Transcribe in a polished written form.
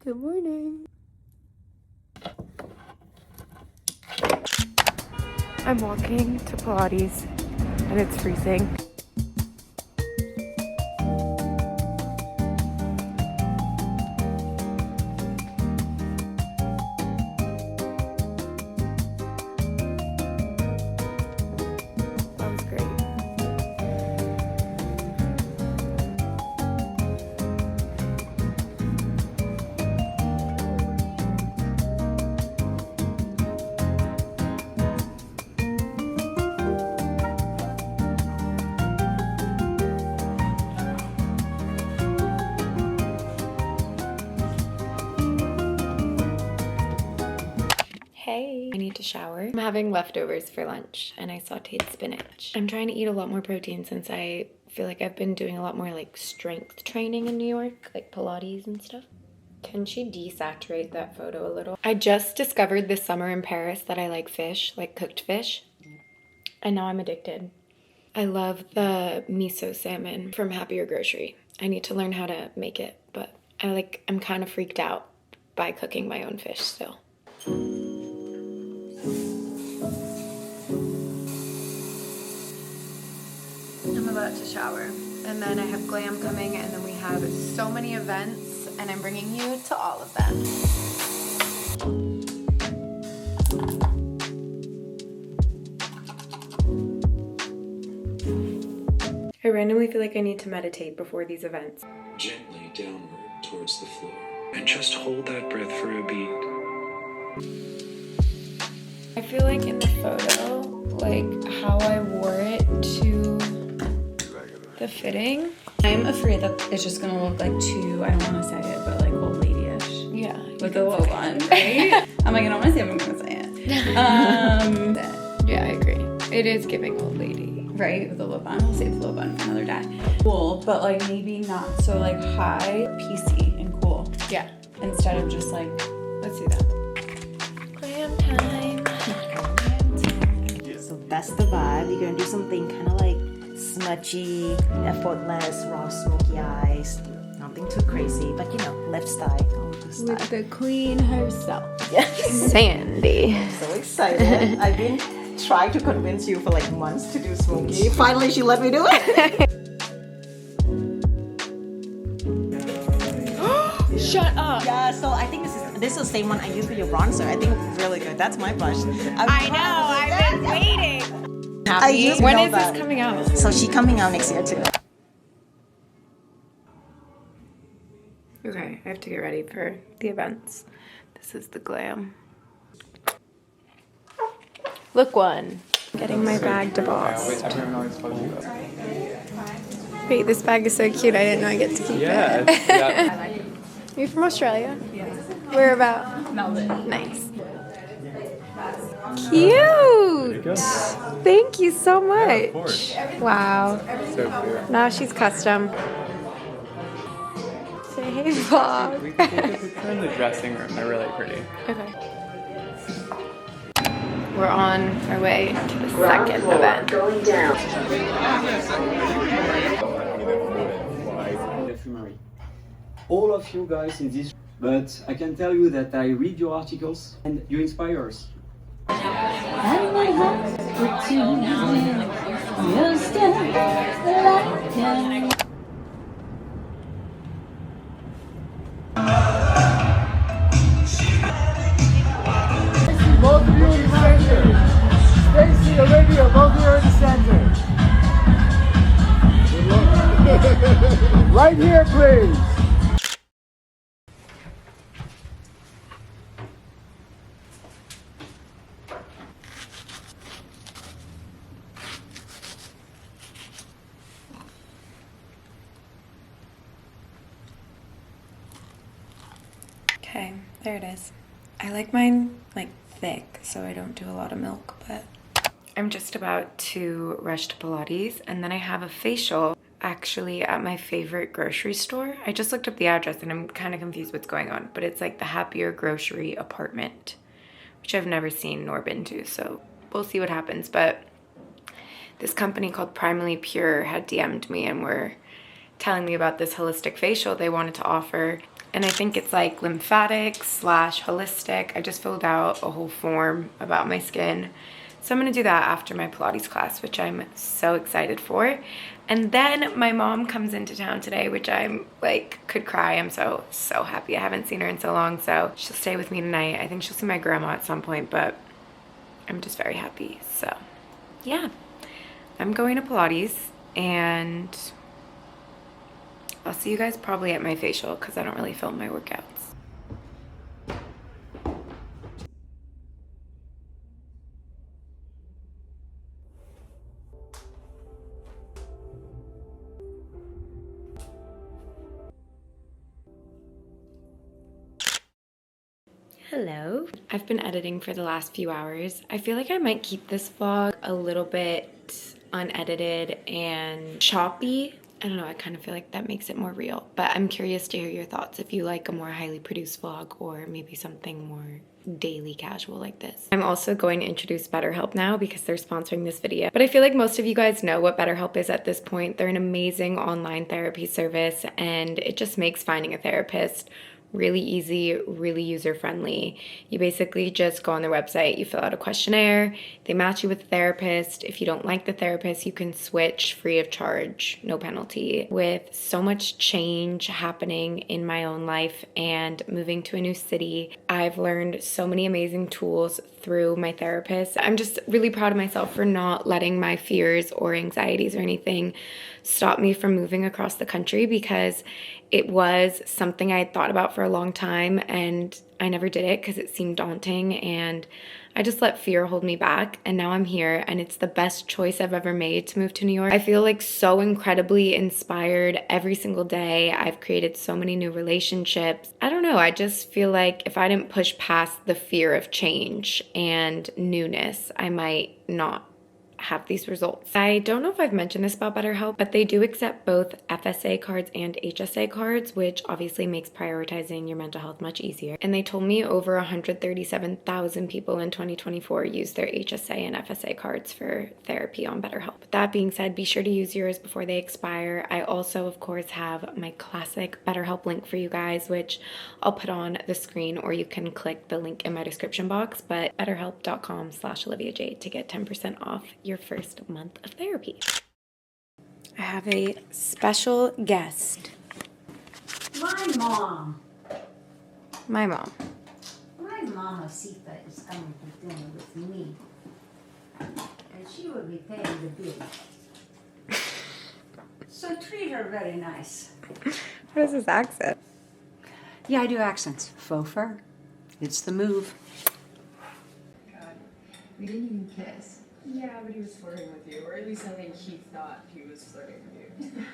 Good morning. I'm walking to Pilates and it's freezing. That was great. Hey, I need to shower. I'm having leftovers for lunch and I sauteed spinach. I'm trying to eat a lot more protein since I feel like I've been doing a lot more like strength training in New York, like Pilates and stuff. Can she desaturate that photo a little? I just discovered this summer in Paris that I like fish, like cooked fish, and now I'm addicted. I love the miso salmon from Happier Grocery. I need to learn how to make it, but I'm kind of freaked out by cooking my own fish still. I'm about to shower, and then I have glam coming, and then we have so many events, and I'm bringing you to all of them. I randomly feel like I need to meditate before these events. Gently downward towards the floor, and just hold that breath for a beat. I feel like in the photo, like how I wore it to the fitting. I'm afraid that it's just gonna look like too, I don't want to say it, but like old lady-ish. Yeah. With the low bun, right? I'm like, I don't want to say it, but I'm gonna say it. Yeah, I agree. It is giving old lady. Right, with the low bun. We'll save the low bun for another day. Cool, but like maybe not so like high, PC, and cool. Yeah. Instead of just like, Let's do that. Glam time. So that's the vibe. You're gonna do something kind of like smudgy, effortless, raw smoky eyes. Nothing too crazy, but you know, left style. with the queen herself. Yes. Sandy. I'm so excited. I've been trying to convince you for like months to do smoky. Finally, she let me do it. Shut up. Yeah, so I think this is the same one I used for your bronzer. I think it's really good. That's my blush. I know. I've been waiting. When is this coming out? So she's coming out next year too. Okay, I have to get ready for the events. This is the glam. Look one. Getting my bag debossed. Wait, this bag is so cute. I didn't know I get to keep it. You from Australia? Yes. Where about? Melbourne. Nice. Cute. Thank you so much. Of course. Wow. So cute. Now she's custom. Say hey, vlog. We can take a picture in the dressing room. They're really pretty. Okay. We're on our way to the second event. Going down. All of you guys in this, but I can tell you that I read your articles and you inspire us. Both of you in the center. Stacy, Olivia, both of you are in the center. Right here, please. Okay, there it is. I like mine like thick, so I don't do a lot of milk, but I'm just about to rush to Pilates, and then I have a facial actually at my favorite grocery store. I just looked up the address and I'm kind of confused what's going on, but it's like the Happier Grocery apartment, which I've never seen nor been to, so we'll see what happens. But this company called Primally Pure had DM'd me and were telling me about this holistic facial they wanted to offer. and I think it's like lymphatic slash holistic. I just filled out a whole form about my skin. So I'm gonna do that after my Pilates class, which I'm so excited for. And then my mom comes into town today, which I'm like, could cry. I'm so happy. I haven't seen her in so long, so she'll stay with me tonight. I think she'll see my grandma at some point, but I'm just very happy. So yeah, I'm going to Pilates, and I'll see you guys probably at my facial because I don't really film my workouts. Hello. I've been editing for the last few hours. I feel like I might keep this vlog a little bit unedited and choppy. I don't know, I kind of feel like that makes it more real, but I'm curious to hear your thoughts if you like a more highly produced vlog or maybe something more daily casual like this. I'm also going to introduce BetterHelp now because they're sponsoring this video, but I feel like most of you guys know what BetterHelp is at this point. They're an amazing online therapy service, and it just makes finding a therapist really easy, really user-friendly. You basically just go on their website, you fill out a questionnaire, they match you with a therapist. If you don't like the therapist, you can switch free of charge, no penalty. With so much change happening in my own life and moving to a new city, I've learned so many amazing tools through my therapist. I'm just really proud of myself for not letting my fears or anxieties or anything stop me from moving across the country, because it was something I had thought about for a long time and I never did it because it seemed daunting, and I just let fear hold me back. And now I'm here, and it's the best choice I've ever made to move to New York. I feel like so incredibly inspired every single day. I've created so many new relationships. I don't know, I just feel like if I didn't push past the fear of change and newness, I might not have these results. I don't know if I've mentioned this about BetterHelp, but they do accept both FSA cards and HSA cards, which obviously makes prioritizing your mental health much easier. And they told me over 137,000 people in 2024 used their HSA and FSA cards for therapy on BetterHelp. With that being said, be sure to use yours before they expire. I also, of course, have my classic BetterHelp link for you guys, which I'll put on the screen, or you can click the link in my description box, but betterhelp.com/OliviaJade to get 10% off your first month of therapy. I have a special guest. My mom. My mom. My mama Sita is coming to dinner with me. And she will be paying the bill. So treat her very nice. What is this accent? Yeah, I do accents. Faux fur. It's the move. God, we didn't even kiss. Yeah, but he was flirting with you, or at least I think he thought he was flirting with you.